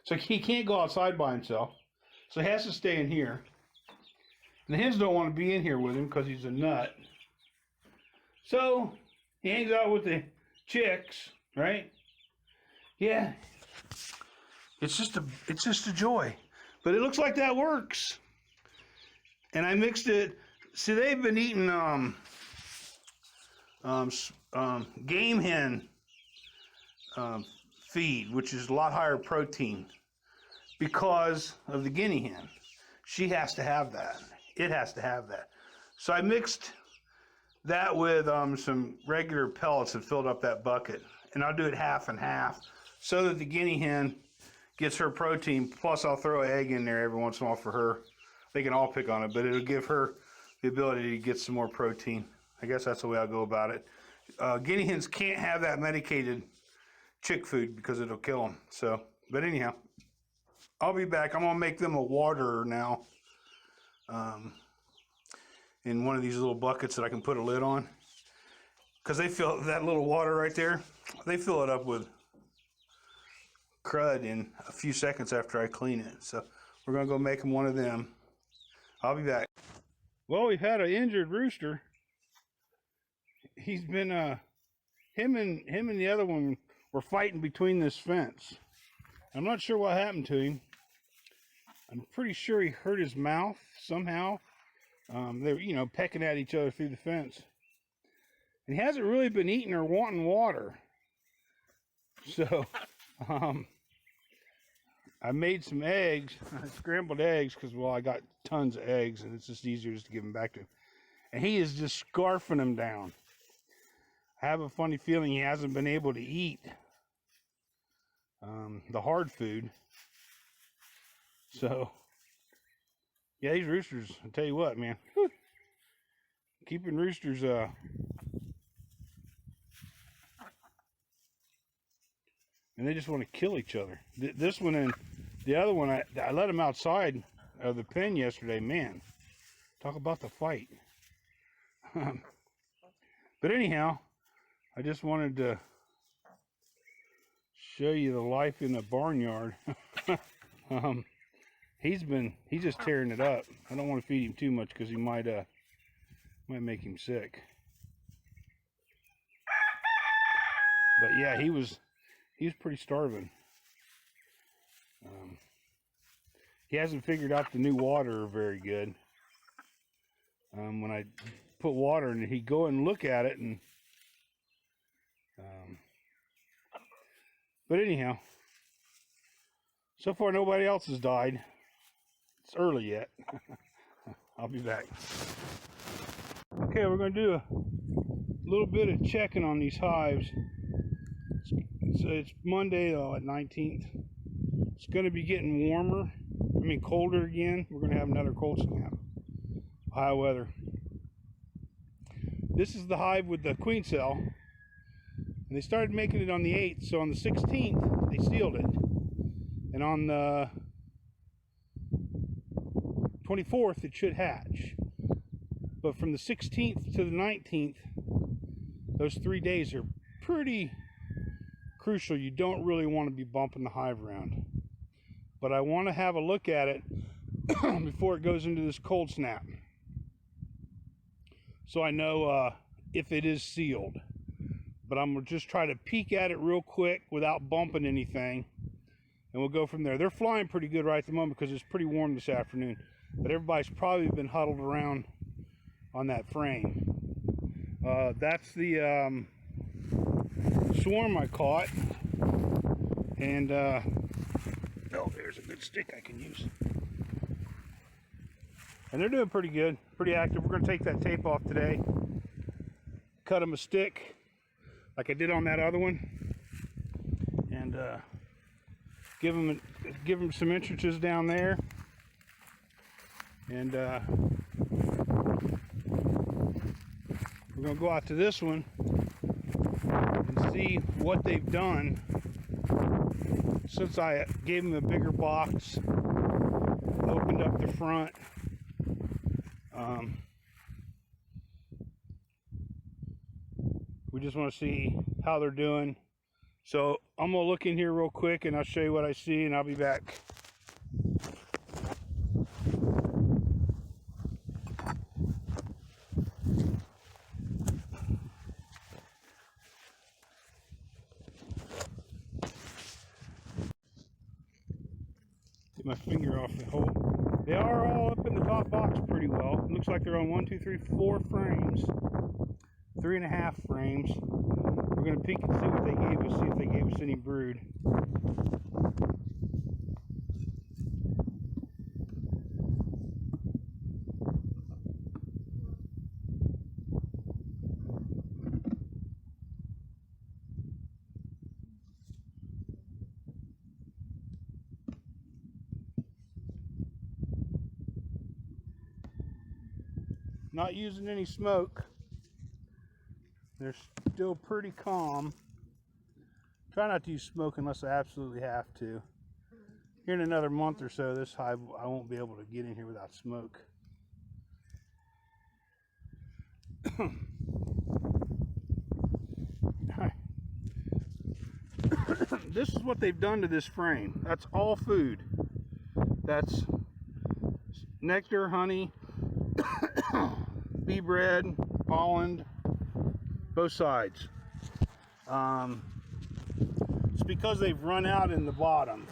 So he can't go outside by himself. So he has to stay in here. And the hens don't want to be in here with him because he's a nut. So he hangs out with the chicks, right? Yeah. It's just a joy. But it looks like that works. And I mixed it. See, they've been eating game hen feed, which is a lot higher protein because of the guinea hen. She has to have that. It has to have that. So I mixed that with some regular pellets and filled up that bucket. And I'll do it half and half so that the guinea hen gets her protein. Plus I'll throw an egg in there every once in a while for her. They can all pick on it, but it'll give her the ability to get some more protein. I guess that's the way I'll go about it. Guinea hens can't have that medicated chick food because it'll kill them. So, but anyhow, I'll be back. I'm gonna make them a waterer now, in one of these little buckets that I can put a lid on, because they fill that little water right there. They fill it up with crud in a few seconds after I clean it. So we're gonna go make them one of them. I'll be back. Well, we've had an injured rooster. He's been him and the other one were fighting between this fence. I'm not sure what happened to him. I'm pretty sure he hurt his mouth somehow. They were, you know, pecking at each other through the fence. And he hasn't really been eating or wanting water. So, I made some eggs, scrambled eggs, because, well, I got tons of eggs, and it's just easier just to give them back to him. And he is just scarfing them down. I have a funny feeling he hasn't been able to eat the hard food. So, yeah, these roosters, I tell you what, man. Whew. Keeping roosters, and they just want to kill each other. This one and the other one, I let them outside of the pen yesterday. Man, talk about the fight. But anyhow, I just wanted to show you the life in the barnyard. He's just tearing it up. I don't want to feed him too much because he might make him sick. But yeah, he was pretty starving. He hasn't figured out the new water very good. When I put water in it, he'd go and look at it, and but anyhow, so far nobody else has died. It's early yet. I'll be back. Okay, we're going to do a little bit of checking on these hives. It's Monday at 19th. It's going to be getting warmer. I mean colder again. We're going to have another cold snap. High weather. This is the hive with the queen cell. And they started making it on the 8th. So on the 16th, they sealed it. And on the 24th, it should hatch. But from the 16th to the 19th, those 3 days are pretty crucial. You don't really want to be bumping the hive around. But I want to have a look at it before it goes into this cold snap. So I know if it is sealed. But I'm going to just try to peek at it real quick without bumping anything. And we'll go from there. They're flying pretty good right at the moment because it's pretty warm this afternoon. But everybody's probably been huddled around on that frame. That's the swarm I caught. And, oh, there's a good stick I can use. And they're doing pretty good, pretty active. We're going to take that tape off today. Cut them a stick, like I did on that other one. And give them some entrances down there. And we're going to go out to this one and see what they've done since I gave them a bigger box, opened up the front. We just want to see how they're doing, So I'm gonna look in here real quick and I'll show you what I see, and I'll be back. Get my finger off the hole. They are all up in the top box pretty well. It looks like they're on 1, 2, 3, 4 frames. 3.5 frames. We're going to peek and see what they gave us, see if they gave us any brood. Not using any smoke. They're still pretty calm. Try not to use smoke unless I absolutely have to. Here in another month or so, this hive, I won't be able to get in here without smoke. This is what they've done to this frame. That's all food. That's nectar, honey, bee bread, pollen, both sides. It's because they've run out in the bottom.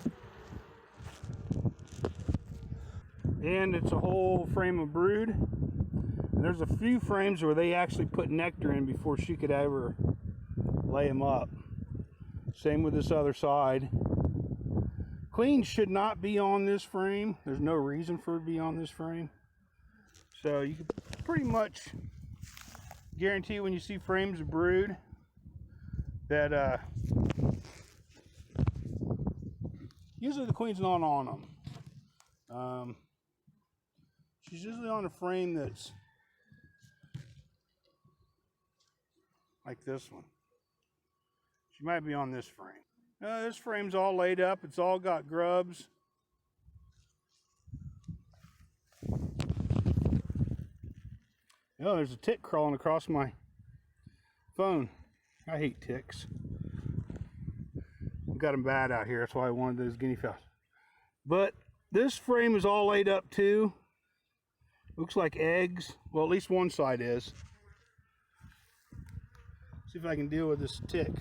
And it's a whole frame of brood. And there's a few frames where they actually put nectar in before she could ever lay them up. Same with this other side. Queen should not be on this frame. There's no reason for her to be on this frame. So you can pretty much guarantee when you see frames of brood that usually the queen's not on them. She's usually on a frame that's like this one. She might be on this frame. This frame's all laid up. It's all got grubs. Oh, there's a tick crawling across my phone. I hate ticks. I've got them bad out here. That's why I wanted those guinea fowls. But this frame is all laid up too. Looks like eggs. Well, at least one side is. See if I can deal with this tick.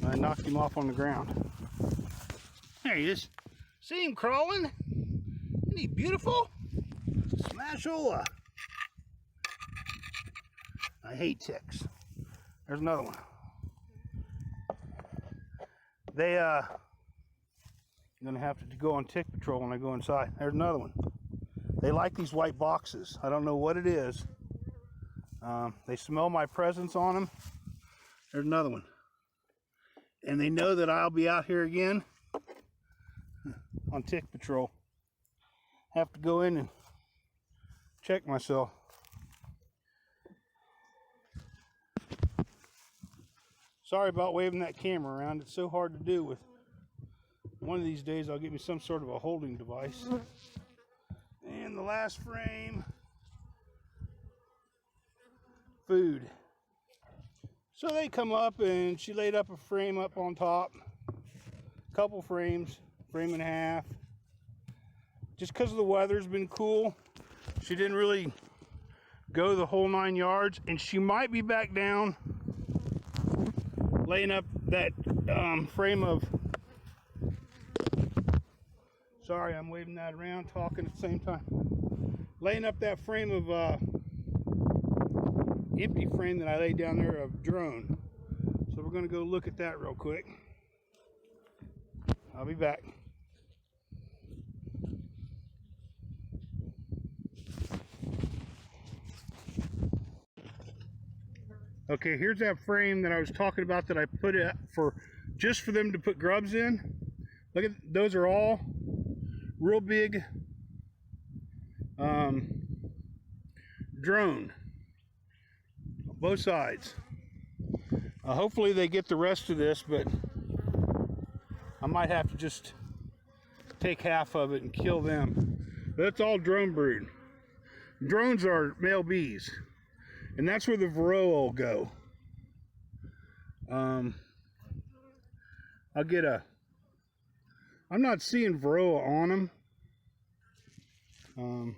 I knocked him off on the ground. There he is. See him crawling? Isn't he beautiful? Smashola. I hate ticks. There's another one. I'm gonna have to go on tick patrol when I go inside. There's another one. They like these white boxes. I don't know what it is. They smell my presence on them. There's another one. And they know that I'll be out here again on tick patrol. Have to go in and check myself. Sorry about waving that camera around. It's so hard to do with. One of these days I'll get me some sort of a holding device. And the last frame, food. So they come up and she laid up a frame up on top. Couple frames, frame and a half. Just because the weather's been cool, she didn't really go the whole 9 yards, and she might be back down laying up that frame of, sorry, I'm waving that around, talking at the same time. Laying up that frame of empty frame that I laid down there of drone. So we're gonna go look at that real quick. I'll be back. Okay, here's that frame that I was talking about that I put it for, just for them to put grubs in. Look at, those are all real big drone, both sides. Hopefully they get the rest of this, but I might have to just take half of it and kill them. But that's all drone brood. Drones are male bees, and that's where the varroa will go. I'll get a, I'm not seeing varroa on them.